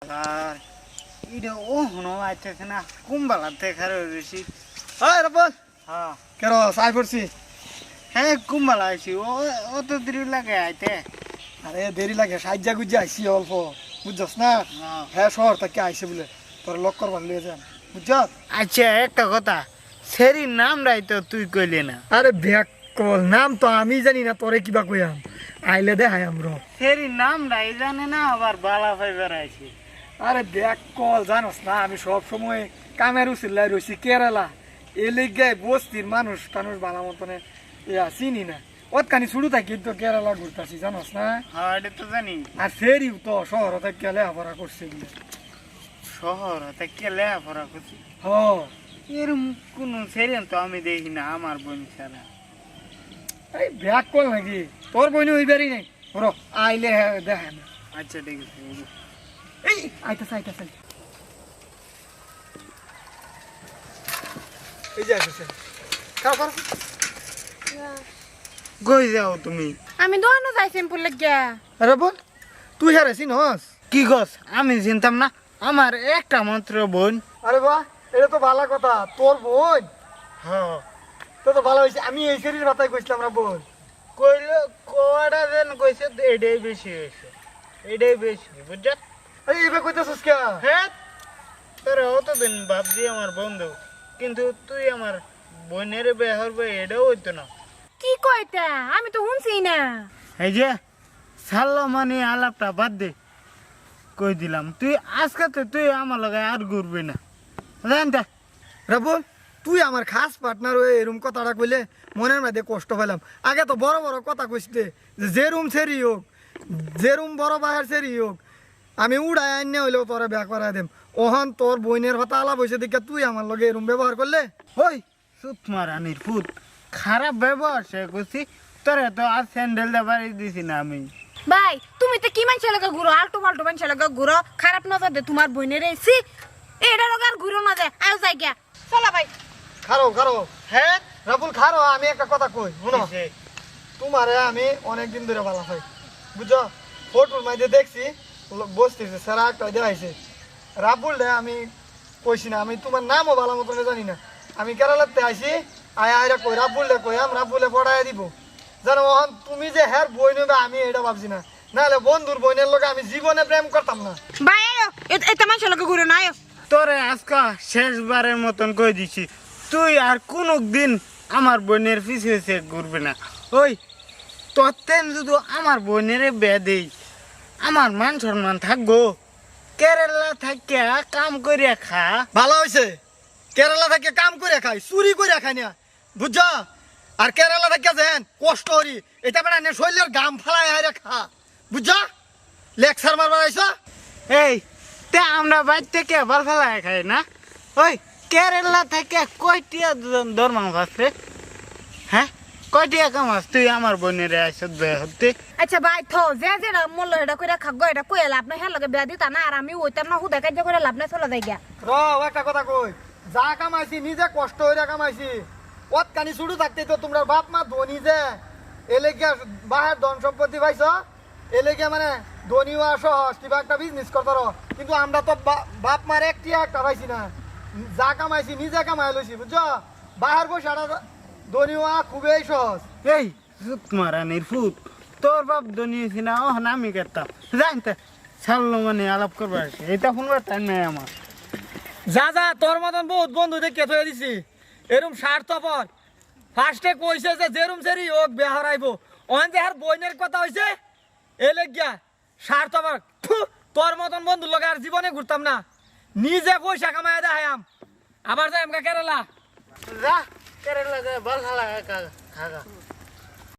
আর এটা ও হনো আইতেছে না কুম্বালাতে খারে বেশি হ্যাঁ রবল হ্যাঁ কেন চাই পড়ছি? হ্যাঁ কুম্বালা আইছি ও ও তো দেরি লাগে আইতে আরে দেরি লাগে সাজ্জা গুজ্জা আইসি অল্প বুঝছস না? হ্যাঁ। হ্যাঁ শহর থেকে আইসে বলে তোর লক করবার লিয়ে যান বুঝছ? আচ্ছা একটা কথা সেরির নাম রাই তো তুই কইলি না আরে ব্যাক কল নাম তো আমি জানি না তোরে কিবা কইয়াম আইলে দেখাই আমরা। সেরির নাম রাই জানে না আবার বালা ফাইবার আইছি আরে ব্যাক কল জানোস না আমি সব সময় কামের উচিল্লাই রয়েছি কেরালা এ লিগে বস্তির মানুষ টানুষ বালা মতনে চিনি না ওতখানি শুরু থাকি তো কেরালা ঘুরতাছি জানোস না? হ্যাঁ এটা তো জানি আর ফেরিও তো শহর থেকে লেখাপড়া করছে বলে। শহর থেকে লেখাপড়া করছি হ এরম কোনো সেরিয়ান তো আমি দেখি না আমার বোন ছাড়া এই ব্যাক কল নাকি তোর বইনি ওইবারই নেই বড় আইলে দেখায় না। আচ্ছা ঠিক আছে এই আইতাছে আইতাছে এই যে আইতাছে কার কার কই যাও তুমি আমি দোকানে যাই সিম্পল লাগিয়া আরে বল তুই হারাইছি নস? কি গছ আমি চিনতাম না আমার একটা মাত্র বোন আরে বাহ এটা তো ভালো কথা তোর বোন হ্যাঁ তো ভালো হয়েছে আমি এই শরীর মাথায় কইছিলাম না বোন কইলে কয়টা দিন কইছে তো এটাই বেশি হয়েছে এটাই বেশি বুঝছ এই এবার কইতেছিস কে? হ্যাঁ তোর অতদিন ভাবছি আমার বন্ধু কিন্তু তুই আমার বোনের বেহর বে এটাও হইতো না কি কইতা আমি তো শুনছি না এই যে সাল্লা মানে আলাপটা বাদ দে কই দিলাম তুই আজকে তো তুই আমার লগে আর ঘুরবি না জানতা রে বল তুই আমার খাস পার্টনার হয়ে এরম কথাটা কইলে মনের মধ্যে কষ্ট পেলাম আগে তো বড় বড় কথা কইতে যে রুম সেরি হোক যে রুম বড় বাহার সেরি হোক আমি উড়াই আইনে হইলেও তোরা বিয়া করাই দেম ওহন তোর বইনের কথা আলাপ হয়েছে দেখে তুই আমার লগে এরম ব্যবহার করলে ওই সুত মারানির ফুট খারাপ ব্যবহার সে করছি তোরে তো আর স্যান্ডেল দেবারই দিছি না আমি ভাই তুমি তো কি মানছে লাগা ঘুরো আলটু ফালটু মানছে লাগা ঘুরো খারাপ নজর দে তোমার বইনের এসি এটা লগা আর ঘুরো না দে আয় যাই গিয়া চলো ভাই খারো খারো হ্যাঁ রাবুল খারো আমি একটা কথা কই শুনো কিসে? তোমারে আমি অনেকদিন ধরে ভালো পাই বুঝছো ফটোর মাঝে দেখছি বসতেছে সারা একটা দেখাইছে রাবুল রে আমি কইছি না আমি তোমার নামও ভালো মতন জানি না আমি কেরালাতে আইছি আয়রা কই রাবুল রে কই আম রাবুলে পড়ায় দিব জানো ওহন তুমি যে হ্যার বই নেবে আমি এটা ভাবছি না নাহলে বন্ধুর বইনের লোক আমি জীবনে প্রেম করতাম না। ভাই আয়ো এটা মানছে লাগা ঘুরো না আয়ো তোরে আজকা শেষবারের মতন কই দিছি তুই আর কোনো দিন আমার বোনের পিছে ঘুরবে না ওই তোর যদি আমার বোনের বিয়ে দেই আমার মান সম্মান থাকবো কেরালা থেকে কাম করিয়া খা ভালো হয়েছে কেরালা থেকে কাম করে খাই চুরি করে খাই না বুঝছো আর কেরালা থেকে যেন কষ্ট করি এটা বেড়া নে শরীরের গাম ফালাই হাইরে খা বুঝছো লেকচার মারবার আইছ এই তে আমরা বাইর থেকে ভাল ফেলায় খাই না ওই কেরালা থেকে কয়টিয়া দরমা পাচ্ছে হ্যাঁ কয়টিয়া কামাস তুই আমার বোনের আইসত বিয়ে হতে আচ্ছা ভাই থো যে যে মূল্য এটা কইরা খাগো এটা কইয়া লাভ নাই হ্যাঁ লগে বিয়া দিতা না আর আমি ওইতাম না হুদা কাজ করে লাভ নাই চলে যাই গিয়া র একটা কথা কই যা কামাইছি নিজে কষ্ট হইরা কামাইছি ওত কানি শুরু থাকতে তো তোমরা বাপ মা ধনী যে এলেগিয়া বাহার ধন সম্পত্তি পাইছ এলেগিয়া মানে ধনী হওয়া সহজ কিবা একটা বিজনেস করতে কিন্তু আমরা তো বাপ মার একটা পাইছি না যা কামাইছি নিজে কামাই লইছি বুঝছো বাহার বসে ধনী হওয়া খুবই সহজ। এই সুত মারানির ফুট তোর বাপ দুনিয়েছি না ও আমি করতাম জানতে ছাড়লো মানে আলাপ করবার আছে এটা শুনবার টাইম নাই আমার যা যা তোর মতন বহুত বন্ধু দেখে থয়ে দিছি এরম স্বার্থপর ফার্স্টে কইছে যে যেরম সেরি হোক বিয়া হারাইব অন যে আর বইনের কথা হইছে এলে গিয়া স্বার্থপর থু, তোর মতন বন্ধু লগে আর জীবনে ঘুরতাম না নিজে পয়সা কামায় দেখাম আবার যাই আমকা কেরালা যা কেরালা যায় ভাল খালা খাগা